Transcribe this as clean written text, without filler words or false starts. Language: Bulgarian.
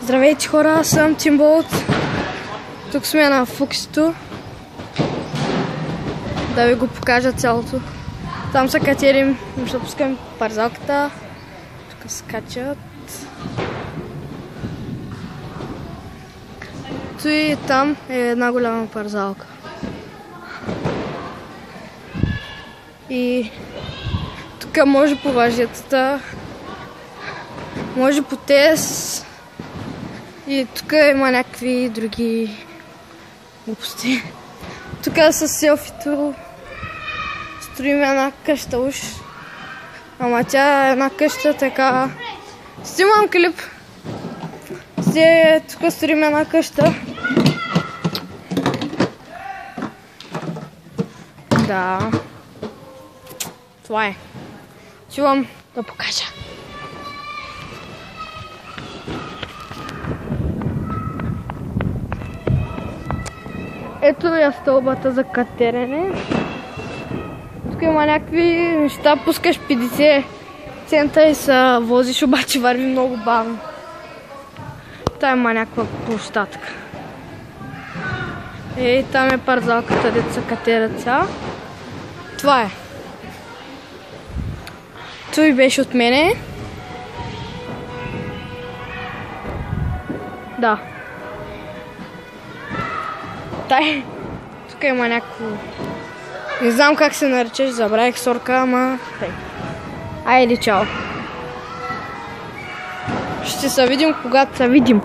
Здравейте хора, аз съм Тимболт. Тук сме на Фуксито. Да ви го покажа цялото. Там са катери, ще пускам парзалката. Тук скачат. Ту и там е една голяма парзалка. И тук може по въжетата, може по тез. И тук има някакви други глупости. Тук с селфито строим една къща уж. Ама тя е една къща така. Снимам клип. Тук строим една къща. Да. Това е. Чувам да покажа. Ето я стълбата за катерене. Тук има някакви неща, пускаш 50 цента и се возиш, обаче върви много бавно. Та има някаква площадка. Ей, там е парзалката, дето се катерят сега. Това е. Той беше от мене. Да. Тук има някакво... Не знам как се наричаш, забравих сорка, ама... Айде, чао. Ще се видим, когато се видим.